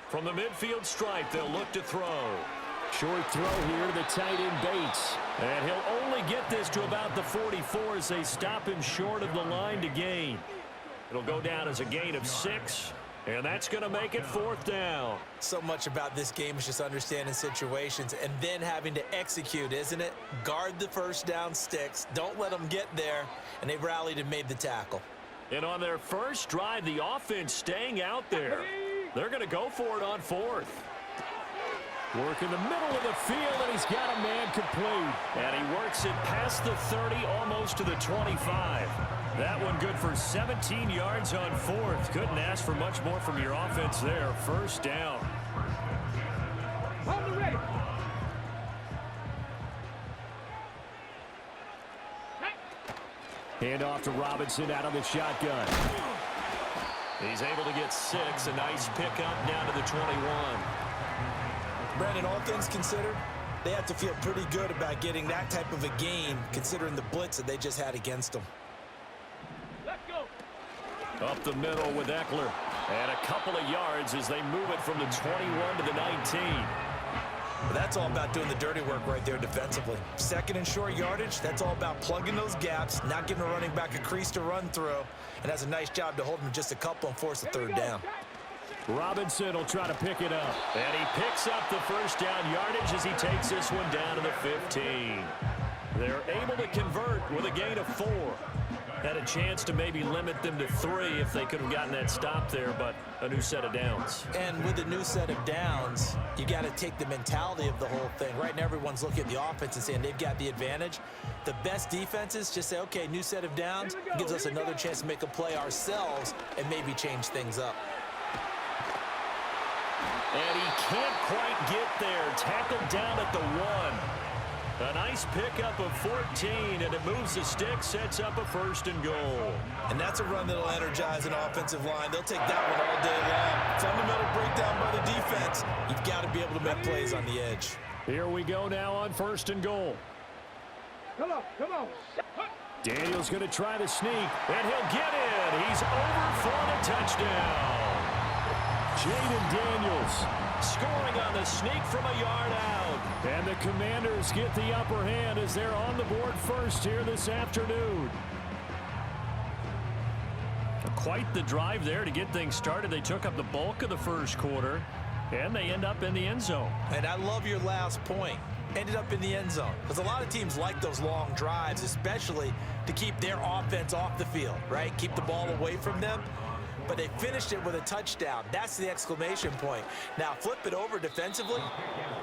From the midfield stripe, they'll look to throw. Short throw here to the tight end Bates. And he'll only get this to about the 44 as they stop him short of the line to gain. It'll go down as a gain of 6, and that's going to make it 4th down. So much about this game is just understanding situations and then having to execute, isn't it? Guard the first down sticks. Don't let them get there, and they rallied and made the tackle. And on their first drive, the offense staying out there. They're going to go for it on 4th. Work in the middle of the field, and he's got a man complete. And he works it past the 30, almost to the 25. That one good for 17 yards on 4th. Couldn't ask for much more from your offense there. First down. Hand off to Robinson out of the shotgun. He's able to get 6. A nice pickup down to the 21. Brandon, all things considered, they have to feel pretty good about getting that type of a gain considering the blitz that they just had against them. Up the middle with Eckler. And a couple of yards as they move it from the 21 to the 19. Well, that's all about doing the dirty work right there defensively. Second and short yardage, that's all about plugging those gaps, not giving a running back a crease to run through, and has a nice job to hold him just a couple and force a 3rd down. Robinson will try to pick it up. And he picks up the first down yardage as he takes this one down to the 15. They're able to convert with a gain of 4. Had a chance to maybe limit them to 3 if they could have gotten that stop there, but a new set of downs. And with a new set of downs, you got to take the mentality of the whole thing. Right now, everyone's looking at the offense and saying they've got the advantage. The best defenses just say, okay, new set of downs, gives us another chance to make a play ourselves and maybe change things up. And he can't quite get there. Tackled down at the 1. A nice pickup of 14, and it moves the stick, sets up a 1st and goal. And that's a run that'll energize an offensive line. They'll take that one all day long. Fundamental breakdown by the defense. You've got to be able to make plays on the edge. Here we go now on 1st and goal. Come on. Daniel's going to try to sneak. And he'll get in. He's over for the touchdown. Jaden Daniels scoring on the sneak from a yard out. And the Commanders get the upper hand as they're on the board first here this afternoon. Quite the drive there to get things started. They took up the bulk of the first quarter, and they end up in the end zone. And I love your last point. Ended up in the end zone. Because a lot of teams like those long drives, especially to keep their offense off the field, right? Keep the ball away from them. But they finished it with a touchdown. That's the exclamation point. Now, flip it over defensively.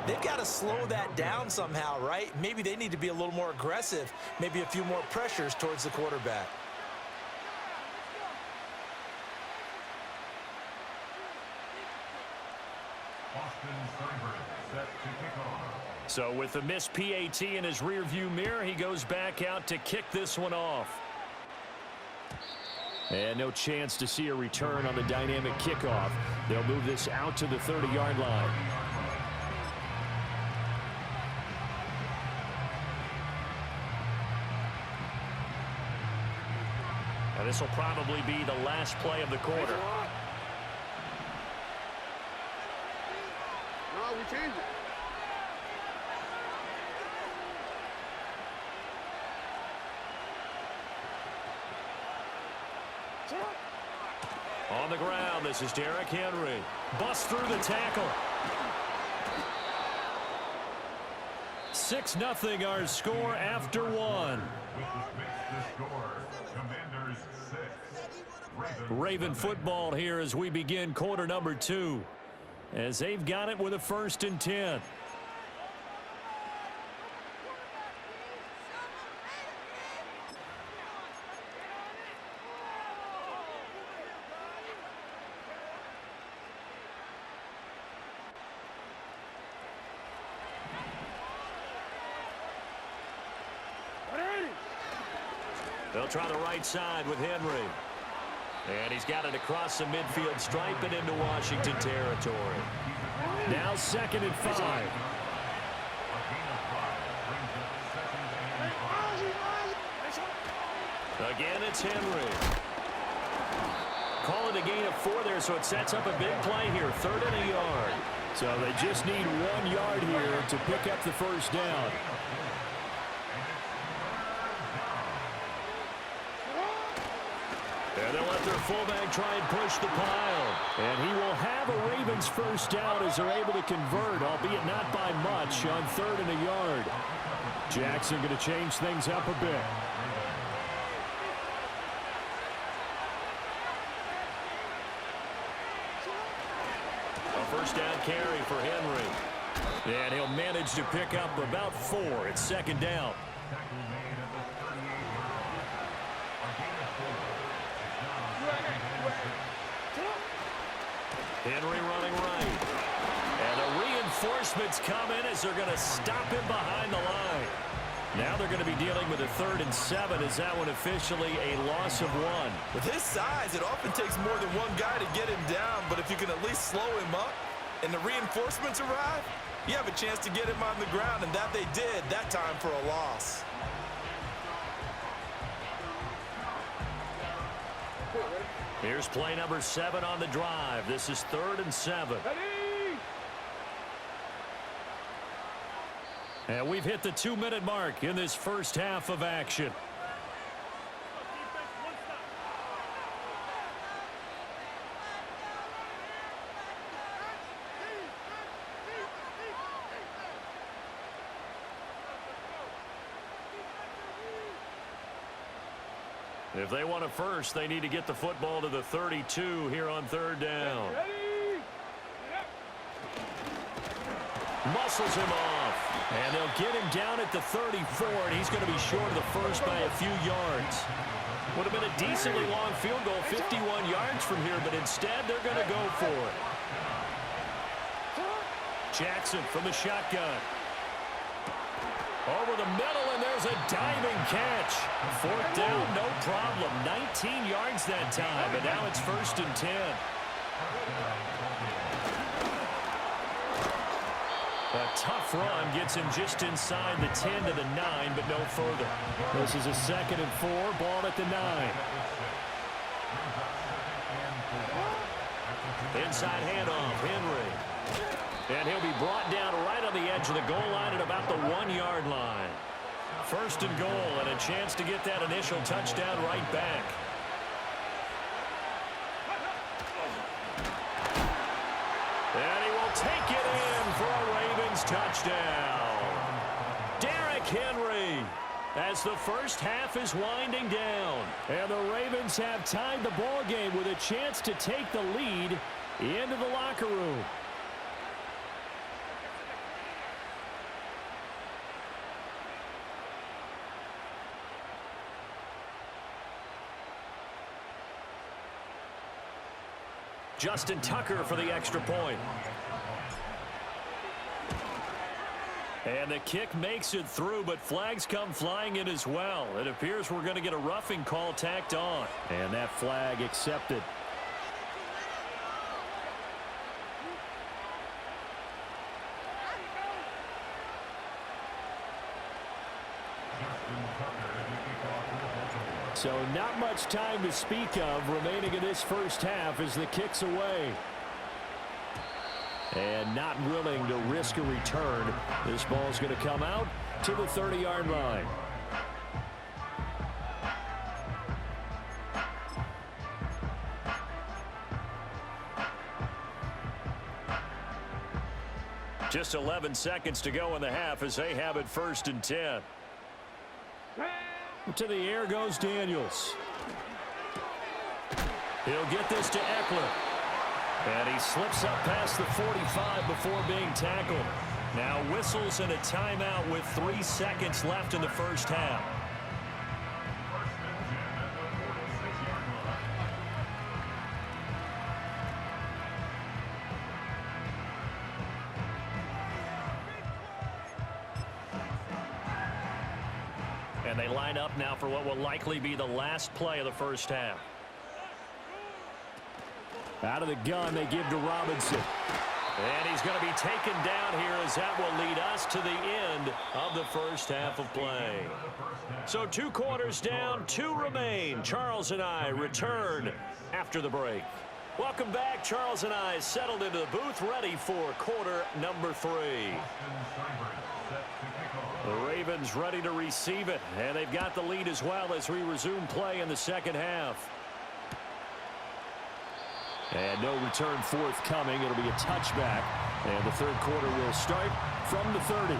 They've got to slow that down somehow, right? Maybe they need to be a little more aggressive. Maybe a few more pressures towards the quarterback. So with the missed PAT in his rearview mirror, he goes back out to kick this one off. And no chance to see a return on the dynamic kickoff. They'll move this out to the 30-yard line. And this will probably be the last play of the quarter. No, we changed it. On the ground, this is Derrick Henry. Busts through the tackle. 6-0 our score after 1. Raven football here as we begin quarter number 2. As they've got it with a 1st and 10. They'll try the right side with Henry. And he's got it across the midfield stripe and into Washington territory. Now 2nd and 5. Again, it's Henry. call it a gain of 4 there, so it sets up a big play here. 3rd and a yard. So they just need 1 yard here to pick up the first down. And they'll let their fullback try and push the pile. And he will have a Ravens first down as they're able to convert, albeit not by much, on 3rd and a yard. Jackson going to change things up a bit. A first down carry for Henry. And he'll manage to pick up about 4. It's 2nd down. Henry running right. And the reinforcements come in as they're going to stop him behind the line. Now they're going to be dealing with a 3rd and 7. Is that one officially a loss of 1? With his size, it often takes more than one guy to get him down, but if you can at least slow him up and the reinforcements arrive, you have a chance to get him on the ground, and that they did that time for a loss. Here's play number 7 on the drive. This is 3rd and 7. And we've hit the 2-minute mark in this first half of action. If they want a first, they need to get the football to the 32 here on 3rd down. Muscles him off. And they'll get him down at the 34, and he's going to be short of the first by a few yards. Would have been a decently long field goal, 51 yards from here, but instead they're going to go for it. Jackson from the shotgun. Over the middle, and there's a diving catch. 4th down, no problem. 19 yards that time, and now it's 1st and 10. A tough run gets him just inside the 10 to the 9, but no further. This is a 2nd and 4, ball at the 9. Inside handoff, Henry. And he'll be brought down right on the edge of the goal line at about the 1-yard line. 1st and goal, and a chance to get that initial touchdown right back. And he will take it in for a Ravens touchdown. Derrick Henry, as the first half is winding down. And the Ravens have tied the ball game with a chance to take the lead into the locker room. Justin Tucker for the extra point. And the kick makes it through, but flags come flying in as well. It appears we're going to get a roughing call tacked on. And that flag accepted. So not much time to speak of remaining in this first half as the kick's away. And not willing to risk a return. This ball's going to come out to the 30-yard line. Just 11 seconds to go in the half as they have it 1st and 10. To the air goes Daniels. He'll get this to Eckler. And he slips up past the 45 before being tackled. Now whistles and a timeout with 3 seconds left in the first half. And they line up now for what will likely be the last play of the first half. Out of the gun, they give to Robinson. And he's going to be taken down here as that will lead us to the end of the first half of play. So 2 quarters down, 2 remain. Charles and I return after the break. Welcome back. Charles and I settled into the booth ready for quarter number 3. The Ravens ready to receive it, and they've got the lead as well as we resume play in the second half. And no return forthcoming. It'll be a touchback, and the third quarter will start from the 30.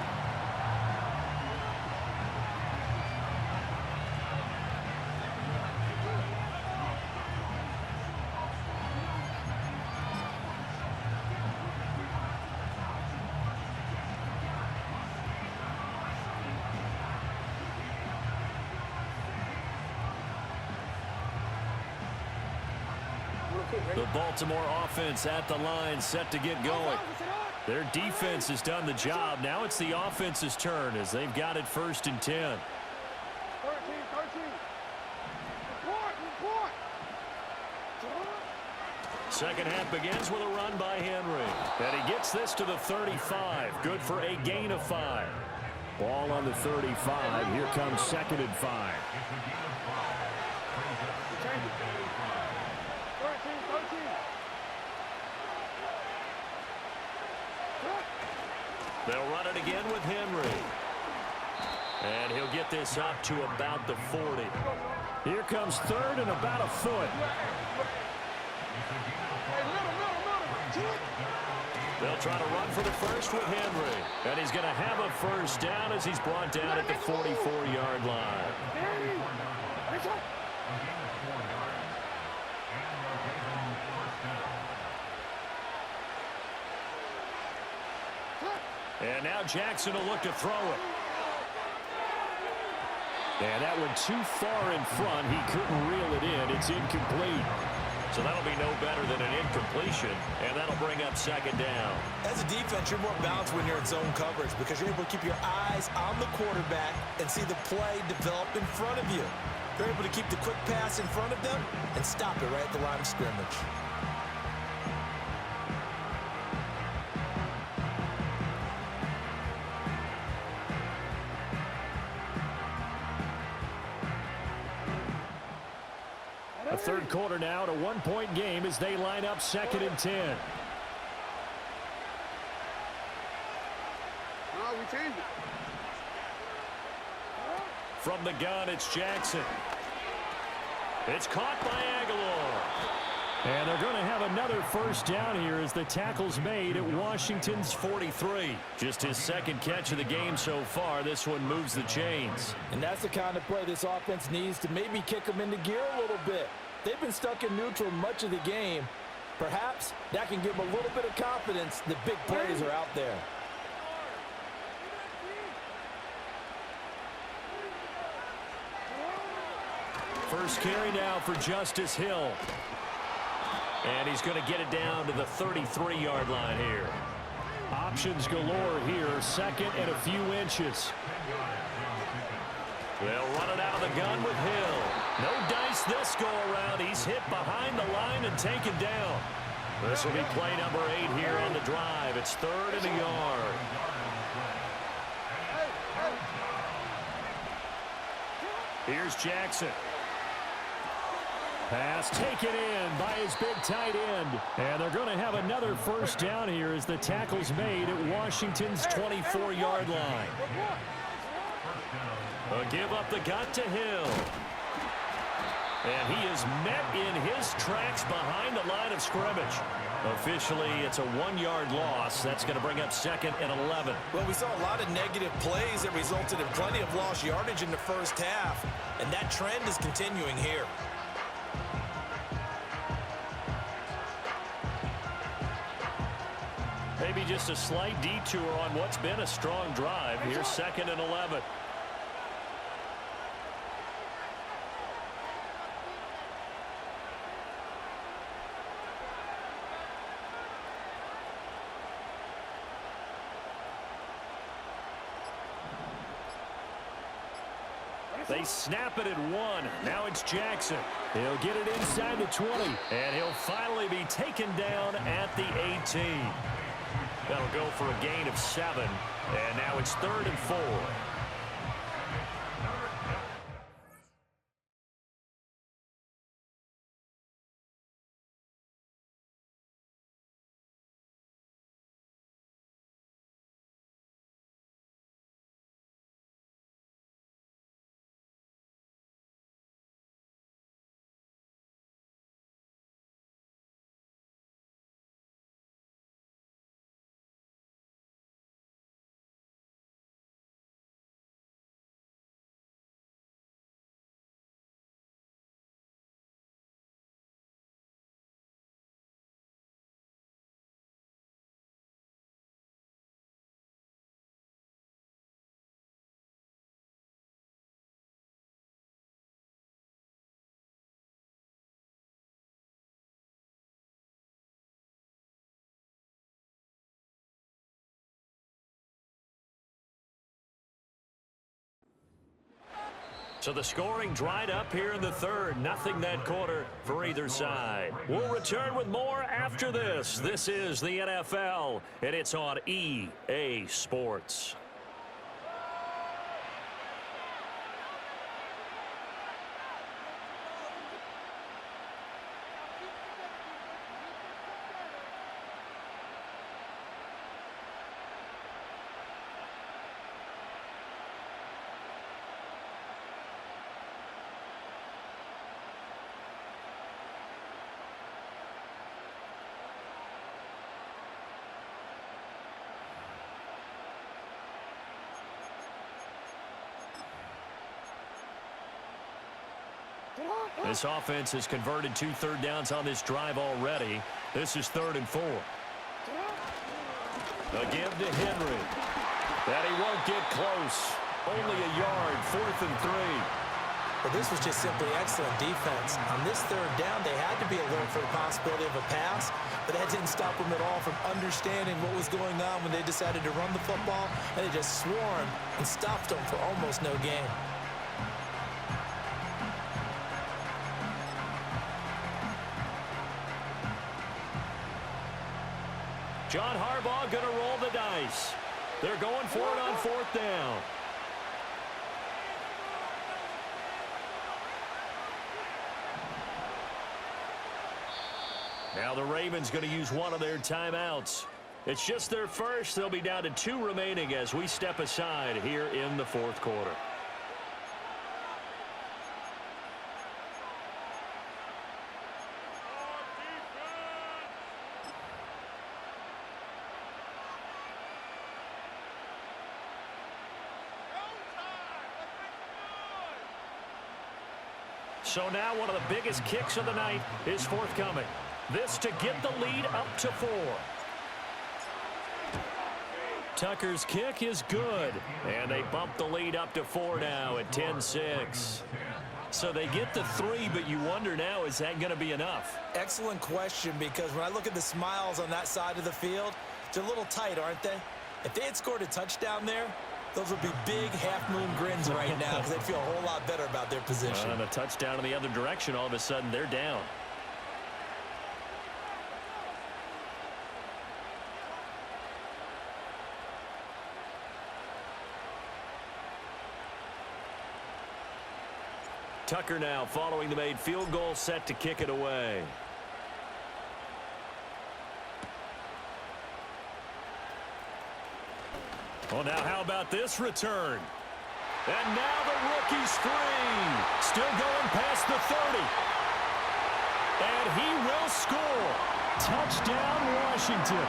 The Baltimore offense at the line, set to get going. Their defense has done the job. Now it's the offense's turn as they've got it 1st and 10. 13. Report. Second half begins with a run by Henry. And he gets this to the 35. Good for a gain of 5. Ball on the 35. Here comes 2nd and 5. They'll run it again with Henry. And he'll get this up to about the 40. Here comes 3rd and about a foot. They'll try to run for the first with Henry. And he's going to have a first down as he's brought down at the 44-yard line. And now Jackson will look to throw it. And that one too far in front. He couldn't reel it in. It's incomplete. So that'll be no better than an incompletion, and that'll bring up 2nd down. As a defense, you're more balanced when you're in zone coverage because you're able to keep your eyes on the quarterback and see the play develop in front of you. You're able to keep the quick pass in front of them and stop it right at the line of scrimmage. A third quarter now, at a 1-point game as they line up 2nd and 10. No, we changed it. From the gun, it's Jackson. It's caught by Aguilar. And they're going to have another first down here as the tackle's made at Washington's 43. Just his 2nd catch of the game so far. This one moves the chains. And that's the kind of play this offense needs to maybe kick them into gear a little bit. They've been stuck in neutral much of the game. Perhaps that can give them a little bit of confidence that big plays are out there. First carry now for Justice Hill. And he's going to get it down to the 33-yard line here. Options galore here, 2nd and a few inches. They'll run it out of the gun with Hill. No dice this go-around. He's hit behind the line and taken down. This will be play number 8 here on the drive. It's 3rd and a yard. Here's Jackson. Pass taken in by his big tight end. And they're going to have another first down here as the tackle's made at Washington's 24-yard line. A give up the gut to Hill. And he is met in his tracks behind the line of scrimmage. Officially, it's a 1-yard loss. That's going to bring up 2nd and 11. Well, we saw a lot of negative plays that resulted in plenty of lost yardage in the first half, and that trend is continuing here. Maybe just a slight detour on what's been a strong drive. Here's 2nd and 11. They snap it at 1. Now it's Jackson. He'll get it inside the 20. And he'll finally be taken down at the 18. That'll go for a gain of 7. And now it's 3rd and 4. So the scoring dried up here in the 3rd. Nothing that quarter for either side. We'll return with more after this. This is the NFL, and it's on EA Sports. This offense has converted 2 third downs on this drive already. This is 3rd and 4. A give to Henry. That he won't get close. Only a yard, 4th and 3. Well, this was just simply excellent defense. On this 3rd down, they had to be alert for the possibility of a pass, but that didn't stop them at all from understanding what was going on when they decided to run the football, and they just swarmed and stopped them for almost no gain. John Harbaugh going to roll the dice. They're going for it on 4th down. Now the Ravens going to use one of their timeouts. It's just their first. They'll be down to 2 remaining as we step aside here in the 4th quarter. So now one of the biggest kicks of the night is forthcoming. This to get the lead up to 4. Tucker's kick is good. And they bump the lead up to 4 now at 10-6. So they get the 3, but you wonder now, is that going to be enough? Excellent question, because when I look at the smiles on that side of the field, they're a little tight, aren't they? If they had scored a touchdown there, those would be big half-moon grins right now because they'd feel a whole lot better about their position. And a touchdown in the other direction, all of a sudden they're down. Tucker now following the made field goal, set to kick it away. Well, now how about this return? And now the rookie screen. Still going past the 30. And he will score. Touchdown, Washington.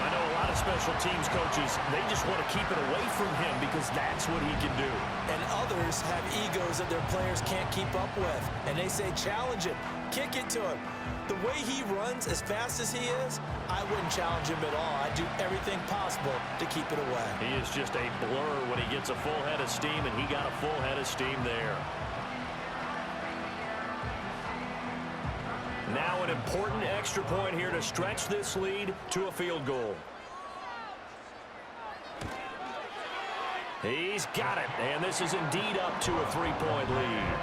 I know a lot of special teams coaches, they just want to keep it away from him because that's what he can do. And others have egos that their players can't keep up with. And they say, challenge him, kick it to him. The way he runs as fast as he is, I wouldn't challenge him at all. I'd do everything possible to keep it away. He is just a blur when he gets a full head of steam, and he got a full head of steam there. Now an important extra point here to stretch this lead to a field goal. He's got it, and this is indeed up to a 3-point lead.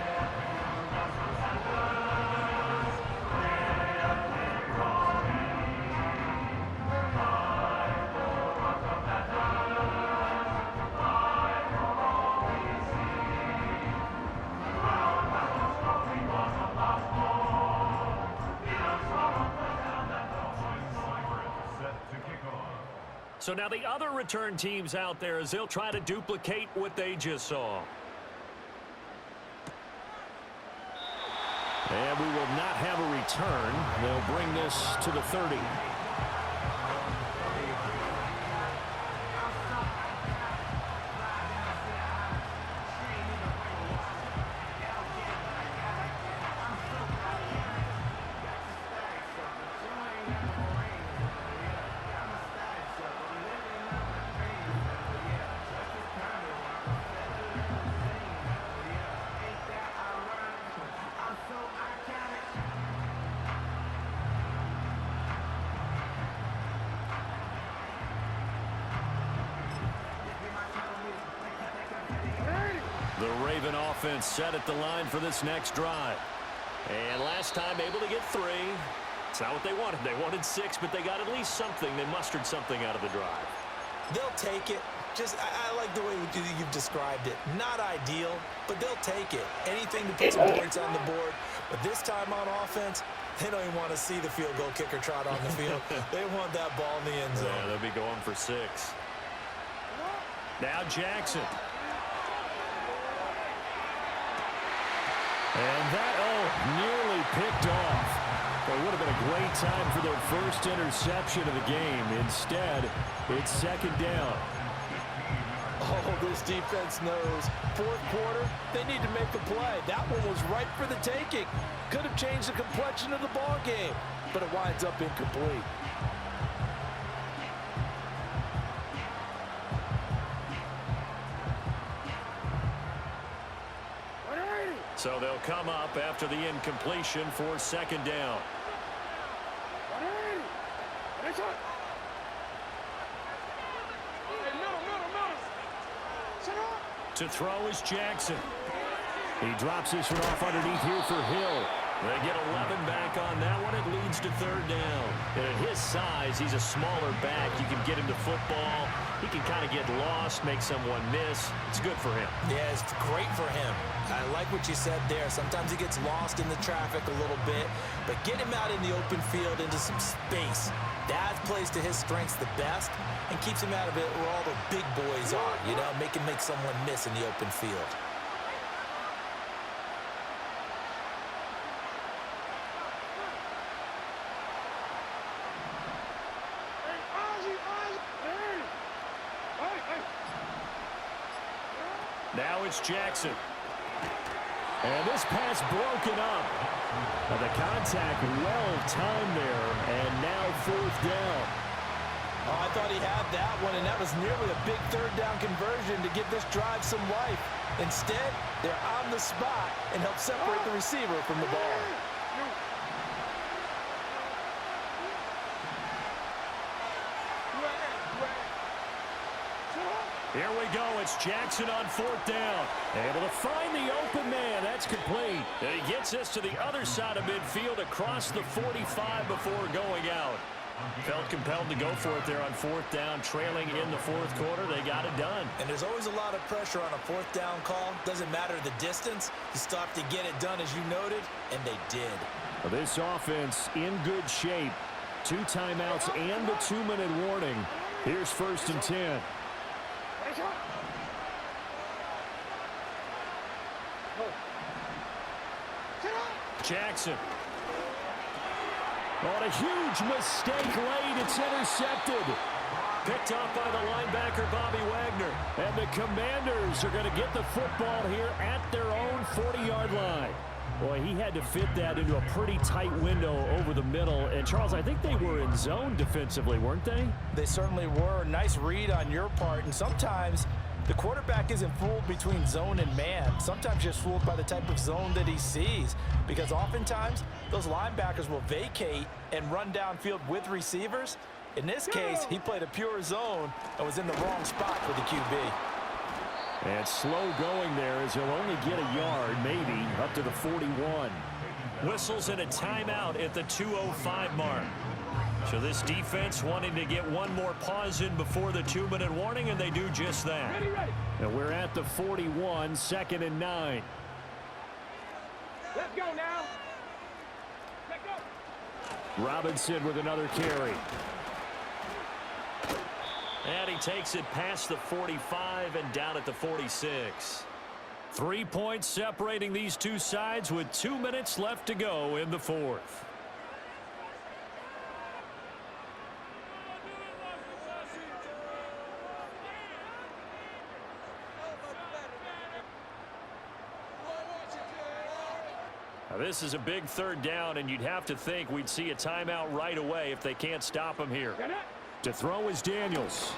So now the other return teams out there as they'll try to duplicate what they just saw. And we will not have a return. They'll bring this to the 30. The Raven offense set at the line for this next drive. And last time able to get 3. It's not what they wanted. They wanted 6, but they got at least something. They mustered something out of the drive. They'll take it. I like the way you've described it. Not ideal, but they'll take it. Anything to put some points on the board. But this time on offense, they don't even want to see the field goal kicker trot on the field. They want that ball in the end zone. Yeah, they'll be going for 6. Now Jackson. And that, nearly picked off. It would have been a great time for their first interception of the game. Instead, it's second down. Oh, this defense knows. Fourth quarter, they need to make a play. That one was right for the taking. Could have changed the complexion of the ball game, but it winds up incomplete. So they'll come up after the incompletion for second down. To throw is Jackson. He drops this one off underneath here for Hill. They get 11 back on that one. It leads to third down. And at his size, he's a smaller back. You can get him to football. He can kind of get lost, make someone miss. It's good for him. Yeah, it's great for him. I like what you said there. Sometimes he gets lost in the traffic a little bit, but get him out in the open field into some space. That plays to his strengths the best and keeps him out of it where all the big boys are, you know, make someone miss in the open field. Now it's Jackson. And this pass broken up. The contact well timed there, and now fourth down. Oh, I thought he had that one, and that was nearly a big third down conversion to give this drive some life. Instead, they're on the spot and help separate the receiver from the ball. Here we go. It's Jackson on fourth down. Able to find the open man. That's complete. And he gets this to the other side of midfield across the 45 before going out. Felt compelled to go for it there on fourth down, trailing in the fourth quarter. They got it done. And there's always a lot of pressure on a fourth down call. Doesn't matter the distance. You still have to get it done, as you noted, and they did. This offense in good shape. 2 timeouts and the 2-minute warning. Here's first and 10. Jackson. On a huge mistake late, it's intercepted. Picked off by the linebacker, Bobby Wagner. And the Commanders are going to get the football here at their own 40-yard line. Boy, he had to fit that into a pretty tight window over the middle. And, Charles, I think they were in zone defensively, weren't they? They certainly were. Nice read on your part. And sometimes the quarterback isn't fooled between zone and man. Sometimes just fooled by the type of zone that he sees. Because oftentimes, those linebackers will vacate and run downfield with receivers. In this case, he played a pure zone and was in the wrong spot for the QB. And slow going there as he'll only get a yard, maybe, up to the 41. Whistles and a timeout at the 2:05 mark. So this defense wanting to get one more pause in before the 2-minute warning, and they do just that. And we're at the 41, 2nd and 9. Let's go now. Let's go. Robinson with another carry. And he takes it past the 45 and down at the 46. 3 points separating these two sides with 2 minutes left to go in the fourth. Now, this is a big third down, and you'd have to think we'd see a timeout right away if they can't stop him here. To throw is Daniels.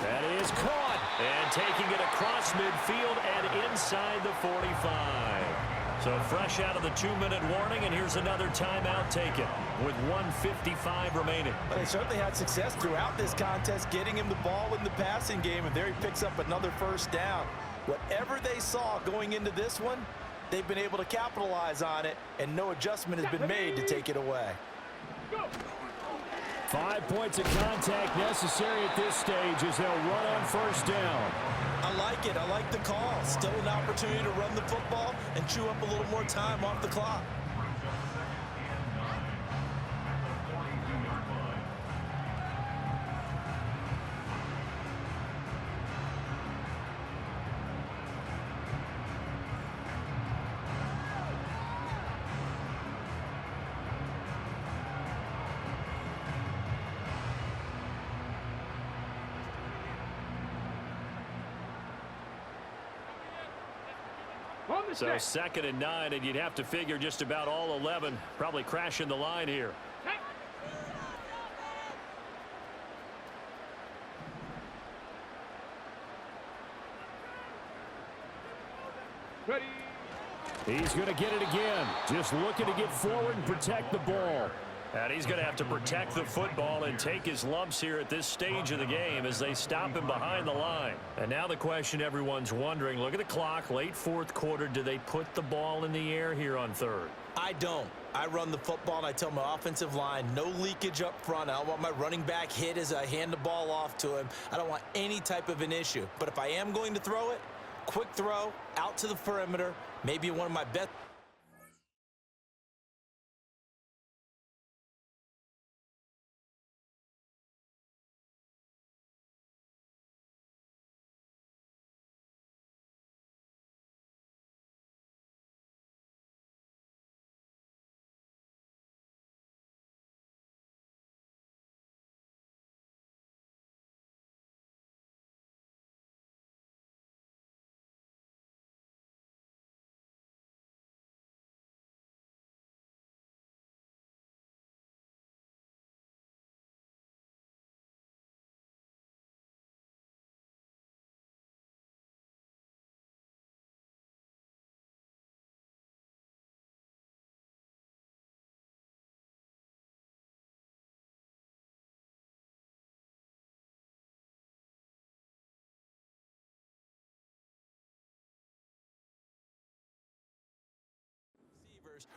That is caught. And taking it across midfield and inside the 45. So fresh out of the 2-minute warning, and here's another timeout taken with 1:55 remaining. But they certainly had success throughout this contest, getting him the ball in the passing game, and there he picks up another first down. Whatever they saw going into this one, they've been able to capitalize on it, and no adjustment has been made to take it away. 5 points of contact necessary at this stage as they'll run on first down. I like it. I like the call. Still an opportunity to run the football and chew up a little more time off the clock. So 2nd and 9, and you'd have to figure just about all 11 probably crashing the line here. Ready. He's going to get it again. Just looking to get forward and protect the ball. And he's going to have to protect the football and take his lumps here at this stage of the game as they stop him behind the line. And now the question everyone's wondering, look at the clock, late fourth quarter, do they put the ball in the air here on third? I don't. I run the football, and I tell my offensive line, no leakage up front. I don't want my running back hit as I hand the ball off to him. I don't want any type of an issue. But if I am going to throw it, quick throw, out to the perimeter, maybe one of my best.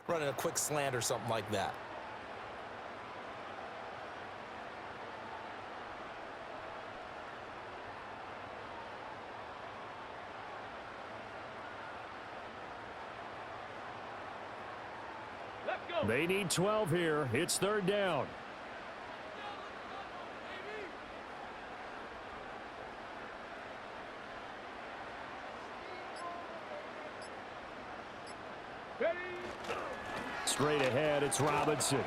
Running a quick slant or something like that. Let's go. They need 12 here. It's third down. Ready. Straight ahead, it's Robinson.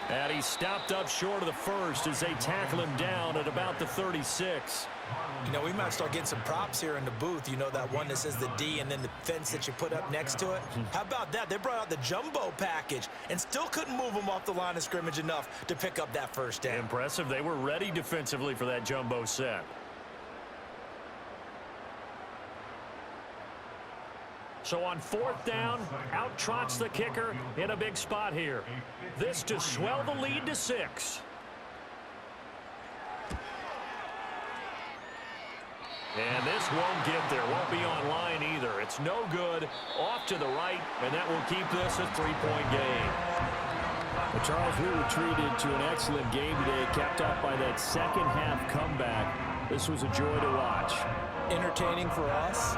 And he stopped up short of the first as they tackle him down at about the 36. You know, we might start getting some props here in the booth. You know, that one that says the D and then the fence that you put up next to it? How about that? They brought out the jumbo package and still couldn't move them off the line of scrimmage enough to pick up that first down. Impressive. They were ready defensively for that jumbo set. So on fourth down, out trots the kicker in a big spot here. This to swell the lead to 6. And this won't get there. Won't be online either. It's no good. Off to the right, and that will keep this a 3-point game. Well, Charles, we were treated to an excellent game today, capped off by that second half comeback. This was a joy to watch. Entertaining for us.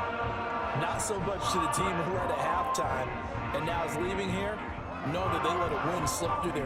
Not so much to the team who had at halftime and now is leaving here, knowing that they let a win slip through their